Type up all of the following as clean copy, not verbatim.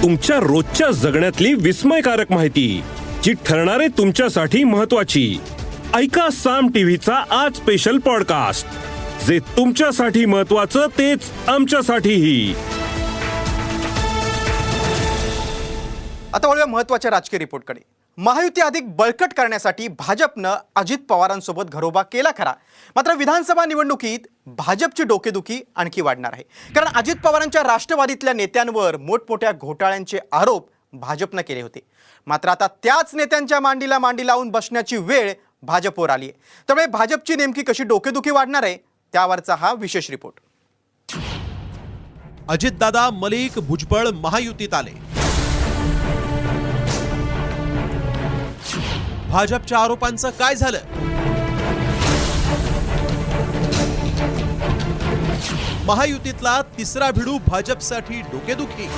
तुमच्या रोजच्या जगण्यातली विस्मयकारक माहिती जी ठरणारे तुमच्यासाठी महत्वाची. ऐका साम टीव्हीचा आज स्पेशल पॉडकास्ट, जे तुमच्यासाठी महत्वाचं तेच आमच्यासाठीही. आता वळूया महत्त्वाच्या राजकीय रिपोर्टकडे. महायुती अधिक बळकट करण्यासाठी भाजपनं अजित पवारांसोबत घरोबा केला खरा, मात्र विधानसभा निवडणुकीत भाजपची डोकेदुखी आणखी वाढणार आहे. कारण अजित पवारांच्या राष्ट्रवादीतल्या नेत्यांवर मोठमोठ्या घोटाळ्यांचे आरोप भाजपनं केले होते. मात्र आता त्याच नेत्यांच्या मांडीला मांडी लावून बसण्याची वेळ भाजपवर आली आहे. त्यामुळे भाजपची नेमकी कशी डोकेदुखी वाढणार आहे त्यावरचा हा विशेष रिपोर्ट. अजितदादा, मलिक, भुजबळ महायुतीत आले. भाजपच्या आरोपांचं काय झालं? महायुतीतला तिसरा भिडू भाजपसाठी डोकेदुखी.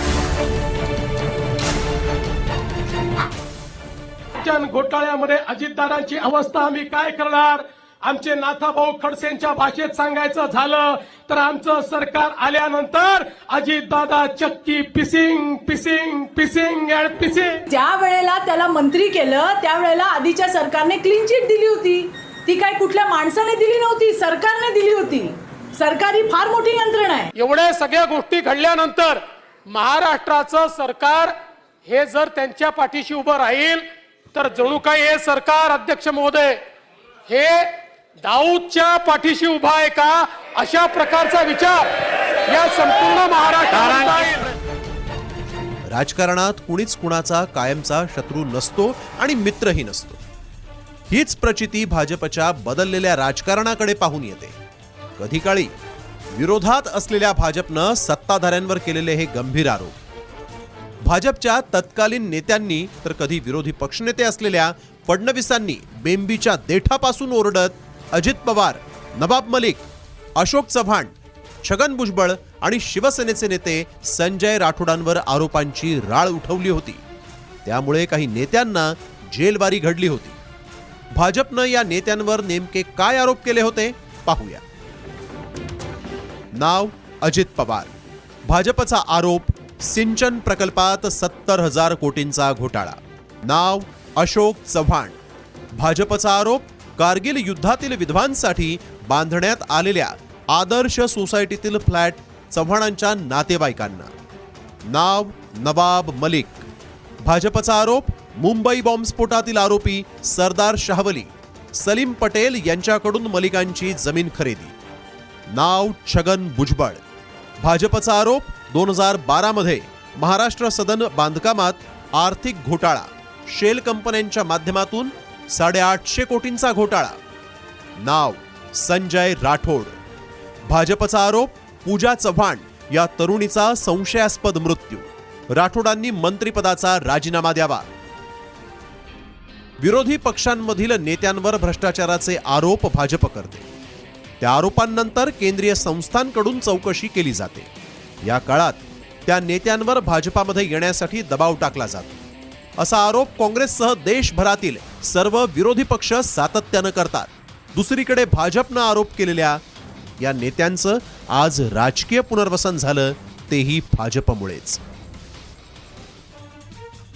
घोटाळ्यामध्ये अजितदादांची अवस्था आम्ही काय करणार? आमचे नाथाभाऊ खडसेंच्या भाषेत सांगायचं झालं तर आमचं सरकार आल्यानंतर अजितदादा चक्की पिसिंग पिसिंग पिसिंग अँड पिसिंग. ज्या वेळेला त्याला मंत्री केलं त्यावेळेला आधीच्या सरकारने क्लीन चिट दिली होती. ती काय कुठल्या माणसाने दिली नव्हती, सरकारने दिली होती. सरकार ही फार मोठी यंत्रणा आहे. एवढ्या सगळ्या गोष्टी घडल्यानंतर महाराष्ट्राचं सरकार हे जर त्यांच्या पाठीशी उभं राहील तर जणू काही हे सरकार, अध्यक्ष महोदय, हे दाऊदच्या पाठीशी उभा आहे का, अशा प्रकारचा विचार या संपूर्ण महाराष्ट्रात. राजकारणात कुणीच कुणाचा कायमचा शत्रू नसतो आणि मित्रही नसतो. हीच प्रचिती भाजपच्या बदललेल्या राजकारणाकडे पाहून येते. कधी काळी विरोधात असलेल्या भाजपनं सत्ताधाऱ्यांवर केलेले हे गंभीर आरोप, भाजपच्या तत्कालीन नेत्यांनी तर कधी विरोधी पक्षनेते असलेल्या फडणवीसांनी बेंबीच्या देठापासून ओरडत अजित पवार, नवाब मलिक, अशोक चव्हाण, छगन भुजबळ आणि शिवसेनेचे नेते संजय राठोडांवर आरोपांची राळ उठवली होती. त्यामुळे काही नेत्यांना जेलबारी घडली होती. भाजपनं या नेत्यांवर नेमके काय आरोप केले होते पाहूया. नाव अजित पवार. भाजपचा आरोप, सिंचन प्रकल्पात 70,000 कोटींचा घोटाळा. नाव अशोक चव्हाण. भाजपचा आरोप, कारगिल युद्धातील विधवांसाठी बांधण्यात आलेल्या आदर्श सोसायटीतील फ्लॅट चव्हाणांच्या नातेवाईकांना. नाव नवाब मलिक. भाजपचा आरोप, मुंबई बॉम्बस्फोटातील आरोपी सरदार शाहवली, सलीम पटेल यांच्याकडून मलिकांची जमीन खरेदी. नाव छगन भुजबळ. भाजपचा आरोप, 2012 मध्ये महाराष्ट्र सदन बांधकामात आर्थिक घोटाळा, शेल कंपन्यांच्या माध्यमातून 850 कोटींचा घोटाळा. नाव संजय राठोड. भाजपचा आरोप, पूजा चव्हाण या तरुणीचा संशयास्पद मृत्यू, राठोडांनी मंत्रिपदाचा राजीनामा द्यावा. विरोधी पक्षांमधील नेत्यांवर भ्रष्टाचाराचे आरोप भाजप करते. त्या आरोपांनंतर केंद्रीय संस्थांकडून चौकशी केली जाते. या काळात त्या नेत्यांवर भाजपामध्ये येण्यासाठी दबाव टाकला जातो, असा आरोप काँग्रेससह देशभरातील सर्व विरोधी पक्ष सातत्यानं करतात. दुसरीकडे भाजपनं आरोप केलेल्या या नेत्यांचं आज राजकीय पुनर्वसन झालं, तेही भाजपमुळेच.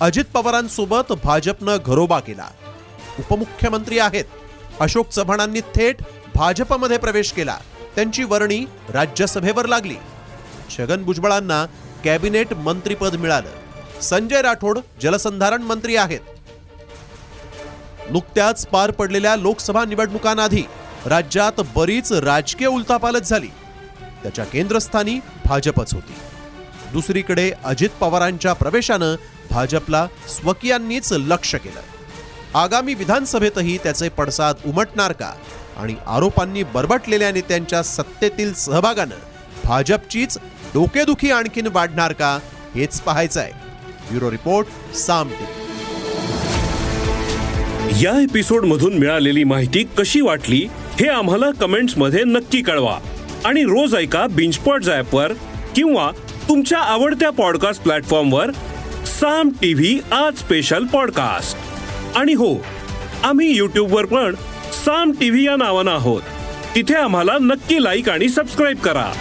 अजित पवारांसोबत भाजपनं घरोबा केला. उपमुख्यमंत्री आहेत. अशोक चव्हाणांनी थेट भाजपमध्ये प्रवेश केला. त्यांची वर्णी राज्यसभेवर लागली. छगन भुजबळांना कॅबिनेट मंत्रीपद मिळालं. संजय राठोड जलसंधारण मंत्री आहेत. नुकत्याच पार पडलेल्या लोकसभा निवडणुकांआधी राज्यात बरीच राजकीय उलथापालथ झाली. त्याच्या केंद्रस्थानी भाजपच होती. दुसरीकडे अजित पवारांच्या प्रवेशानं भाजपला स्वकीयांनीच लक्ष केलं. आगामी विधानसभेतही त्याचे पडसाद उमटणार का, आणि आरोपांनी बरबटलेल्या नेत्यांच्या सत्तेतील सहभागानं भाजपचीच डोकेदुखी आणखीन वाढणार का, हेच पाहायचं आहे. ब्युरो रिपोर्ट, साम टीव्ही. या एपिसोड मधून मिळालेली माहिती कशी वाटली हे आम्हाला कमेंट्स मध्ये नक्की कळवा. आणि रोज ऐका बिंचपॉट ॲपवर किंवा तुमच्या आवडत्या पॉडकास्ट प्लॅटफॉर्मवर साम टीव्ही आज स्पेशल पॉडकास्ट. आणि हो, आम्ही यूट्यूबवर पण साम टीव्ही या नावानं आहोत. तिथे आम्हाला नक्की लाईक आणि सबस्क्राईब करा.